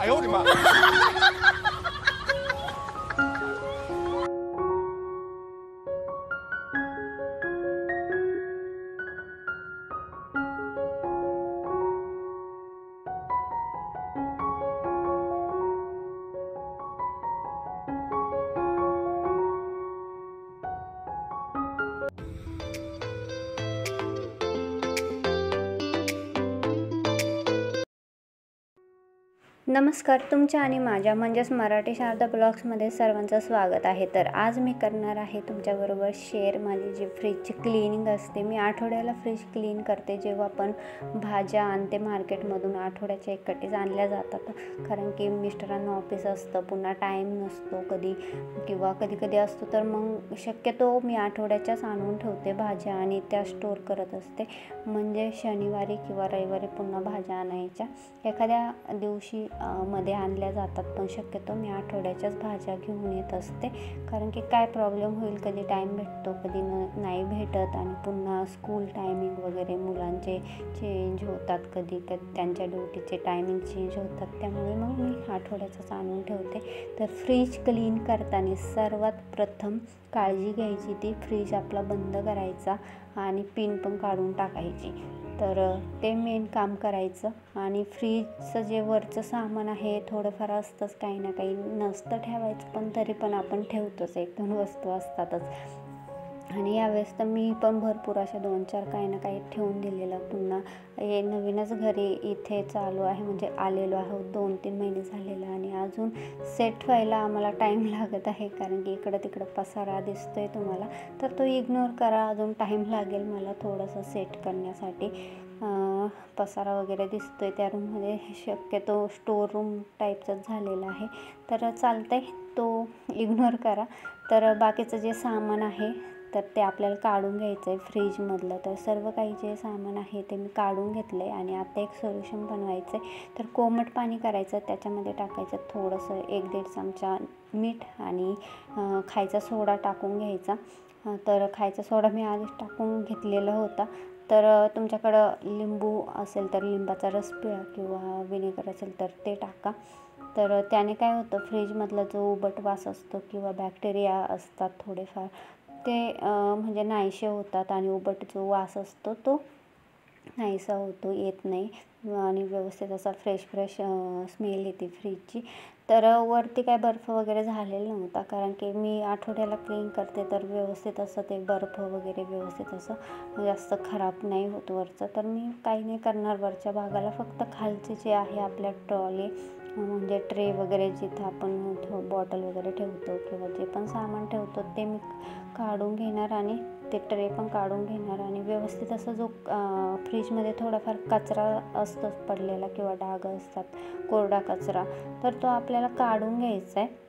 哎呦我的妈！नमस्कार, तुमच्या आणि माझ्या म्हणजेच मराठी शारदा ब्लॉग्समध्ये सर्वांचं स्वागत आहे। तर आज मी करणार आहे तुमच्याबरोबर शेअर माझी जी फ्रीजची क्लिनिंग असते। मी आठवड्याला फ्रीज क्लीन करते। जेव्हा आपण भाज्या आणते मार्केटमधून आठवड्याच्या एकट्ठीच आणल्या जातात, कारण की मिस्टरांना ऑफिस असतं, पुन्हा टाईम नसतो कधी किंवा कधी असतो, तर मग शक्यतो मी आठवड्याच्याच आणून ठेवते भाज्या आणि त्या स्टोर करत असते। म्हणजे शनिवारी किंवा रविवारी पुन्हा भाज्या आणायच्या एखाद्या दिवशी मध्ये आणल्या जातात, पण शक्यतो मी आठवड्याच्याच भाज्या घेऊन येत असते। कारण की काय प्रॉब्लेम होईल, कधी टाईम भेटतो कधी नाही भेटत, आणि पुन्हा स्कूल टायमिंग वगैरे मुलांचे चेंज होतात, कधी त्यांच्या ड्युटीचे टायमिंग चेंज होतात, त्यामुळे मग मी आठवड्याचंच आणून ठेवते। तर फ्रीज क्लीन करताना सर्वात प्रथम काळजी घ्यायची ती फ्रीज आपला बंद करायचा आणि पिन पण काढून टाकायची। तर ते मेन काम करायचं। आणि फ्रीजचं जे वरचं सामान आहे थोडंफार असतंच, काही ना काही नसतं ठेवायचं, पण तरी पण आपण ठेवतोच, 1-2 वस्तू असतातच। आणि यावेळेस तर मी पण भरपूर अशा 2-4 काही ना काही ठेवून दिलेलं। पुन्हा हे नवीनच घरी इथे चालू आहे, म्हणजे आलेलो आहोत, 2-3 महिने झालेला, आणि अजून सेट व्हायला आम्हाला टाईम लागत आहे, कारण की इकडं तिकडं पसारा दिसतोय तुम्हाला, तर तो इग्नोर करा, अजून टाईम लागेल मला थोडंसं सेट करण्यासाठी। पसारा वगैरे दिसतोय त्या रूममध्ये, शक्यतो स्टोर रूम टाईपचाच झालेला आहे, तर चालतंय, तो इग्नोर करा। तर बाकीचं जे सामान आहे तर ते आपल्याला काढून घ्यायचं आहे फ्रीजमधलं। तर सर्व काही जे सामान आहे ते मी काढून घेतलं आहे, आणि आता एक सोल्युशन बनवायचं आहे। तर कोमट पाणी करायचं, त्याच्यामध्ये टाकायचं थोडंसं 1-1.5 चमचा मीठ आणि खायचा सोडा टाकून घ्यायचा। तर खायचा सोडा मी आधीच टाकून घेतलेला होता। तर तुमच्याकडं लिंबू असेल तर लिंबाचा रस पिळा, किंवा विनेगर असेल तर ते टाका। तर त्याने काय होतं, फ्रीजमधला जो उबट वास असतो किंवा बॅक्टेरिया असतात थोडेफार, ते म्हणजे नाहीसे होतात, आणि उबट जो वास असतो तो नाहीसा होतो, येत नाही, आणि व्यवस्थित असा फ्रेश स्मेल येते फ्रीजची। तर वरती काय बर्फ वगैरे झालेला नव्हता, कारण की मी आठवड्याला क्लीन करते, तर व्यवस्थित असं ते बर्फ वगैरे व्यवस्थित असं जास्त खराब नाही होत वरचं। तर मी काही नाही करणार वरच्या भागाला, फक्त खालचे जे आहे आपल्या ट्रॉली म्हणजे ट्रे वगैरे जिथं आपण बॉटल वगैरे ठेवतो किंवा जे पण सामान ठेवतो ते मी काढून घेणार, आणि ते ट्रे पण काढून घेणार, आणि व्यवस्थित असं जो फ्रीजमध्ये थोडाफार कचरा असतोच पडलेला किंवा डाग असतात, कोरडा कचरा, तर तो आपल्याला काढून घ्यायचा आहे।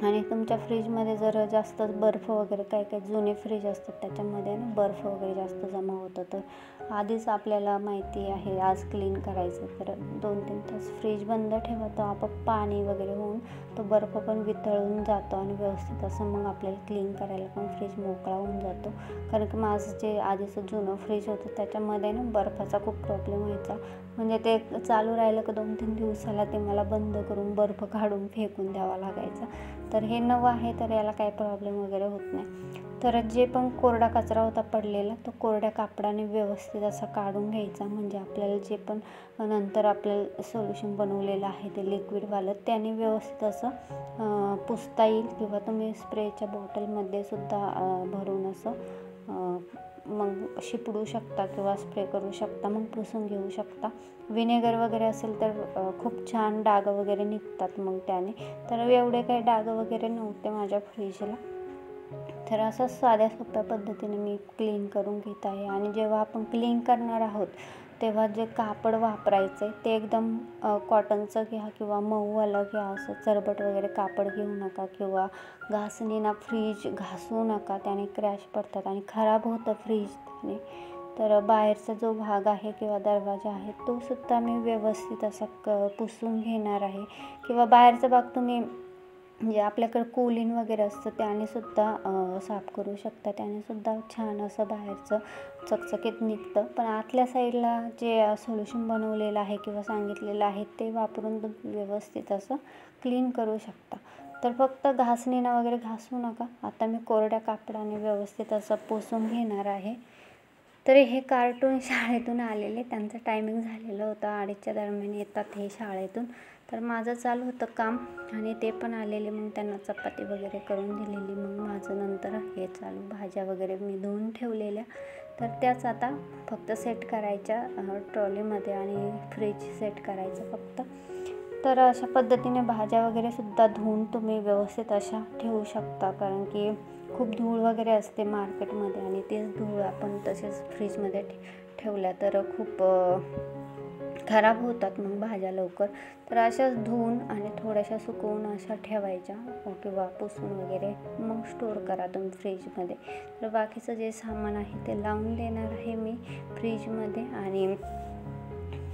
आणि तुमच्या फ्रीजमध्ये जर जास्त बर्फ वगैरे, काही जुने फ्रीज असतात त्याच्यामध्ये ना बर्फ वगैरे जास्त जमा होतं, तर आधीच आपल्याला माहिती आहे आज क्लीन करायचं, तर 2-3 तास फ्रीज बंद ठेवा, तो आपोआप पाणी वगैरे होऊन तो बर्फ पण वितळून जातो, आणि व्यवस्थित असं मग आपल्याला क्लीन करायला पण फ्रीज मोकळा होऊन जातो। कारण की माझं जे आधीचं जुनं फ्रीज होतं त्याच्यामध्ये ना बर्फाचा खूप प्रॉब्लेम व्हायचा, म्हणजे ते चालू राहिलं का 2-3 दिवसाला ते मला बंद करून बर्फ काढून फेकून द्यावा लागायचा। तर हे नवं आहे, तर याला काही प्रॉब्लेम वगैरे होत नाही। तर जे पण कोरडा कचरा होता पडलेला, तो कोरड्या कापडाने व्यवस्थित असा काढून घ्यायचा, म्हणजे आपल्याला जे पण नंतर आपल्याला सोल्युशन बनवलेलं आहे ते लिक्विडवालं, त्याने व्यवस्थित असं पुसता येईल, किंवा तुम्ही स्प्रेच्या बॉटलमध्ये सुद्धा भरून असं मग शिपडू शकता किंवा स्प्रे करू शकता, मग पुसून घेऊ शकता। विनेगर वगैरे असेल तर खूप छान डाग वगैरे निघतात मग त्याने। तर एवढे काही डाग वगैरे नव्हते माझ्या फ्रीजला। तर असं साध्या सोप्या पद्धतीने मी क्लीन करून घेत आहे। आणि जेव्हा आपण क्लीन करणार आहोत तेव्हा जे कापड वापरायचं आहे ते एकदम कॉटनचं घ्या किंवा मऊवालं घ्या, असं चरबट वगैरे कापड घेऊ नका, किंवा घासणीनं फ्रीज घासू नका, त्याने क्रॅश पडतात आणि खराब होतं फ्रीज त्याने। तर बाहेरचा जो भाग आहे किंवा दरवाजा आहे तो सुद्धा मी व्यवस्थित असा पुसून घेणार आहे, किंवा बाहेरचा भाग तुम्ही जे आपल्याकडे कोलिन वगैरे असतं त्यानेसुद्धा साफ करू शकता. त्यानेसुद्धा छान असं बाहेरचं चकचकीत निघतं. पण आतल्या साईडला जे सोल्युशन बनवलेलं आहे किंवा सांगितलेलं आहे ते वापरून व्यवस्थित असं क्लीन करू शकता. तर फक्त घासणीनं वगैरे घासू नका. आता मी कोरड्या कापडाने व्यवस्थित असं पुसून घेणार आहे. तर हे कार्टून शाळेतून आलेले, त्यांचं टायमिंग झालेलं होतं, 2:30च्या दरम्यान येतात हे शाळेतून. तर माझं चालू होतं काम आणि ते पण आलेले. मग त्यांना चपाती वगैरे करून दिलेली. मग माझं नंतर हे चालू, भाज्या वगैरे मी धुवून ठेवलेल्या, तर त्याच आता फक्त सेट करायच्या ट्रॉलीमध्ये आणि फ्रीज सेट करायचं फक्त. तर अशा पद्धतीने भाज्या वगैरेसुद्धा धुवून तुम्ही व्यवस्थित अशा ठेवू शकता, कारण की खूप धूळ वगैरे असते मार्केटमध्ये आणि तेच धूळ आपण तसेच फ्रीजमध्ये ठेवल्या तर खूप खराब होतात मग भाज्या लवकर. तर अशाच धुवून आणि थोड्याशा सुकवून अशा ठेवायच्या किंवा पुसून वगैरे मग स्टोअर करा तुम्ही फ्रीजमध्ये. तर बाकीचं जे सामान आहे ते लावून देणार आहे मी फ्रीजमध्ये. आणि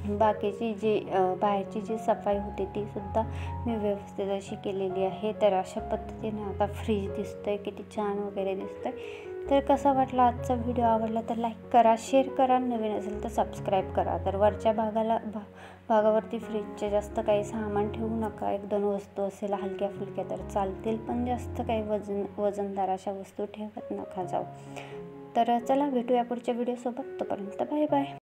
बाकीची जी बाहेरची जी सफाई होती तीसुद्धा मी व्यवस्थित अशी केलेली आहे. तर अशा पद्धतीने आता फ्रीज दिसतं आहे, किती छान वगैरे दिसतं आहे. तर कसा वाटला आजचा व्हिडिओ? आवडला तर लाईक करा, शेअर करा, नवीन असेल तर सबस्क्राईब करा. तर वरच्या भागावरती फ्रीजचे जास्त काही सामान ठेवू नका. 1-2 वस्तू असेल हलक्या फुलक्या तर चालतील, पण जास्त काही वजनदार अशा वस्तू ठेवत नका जाऊ. तर चला भेटूया पुढच्या व्हिडिओसोबत. तोपर्यंत बाय बाय.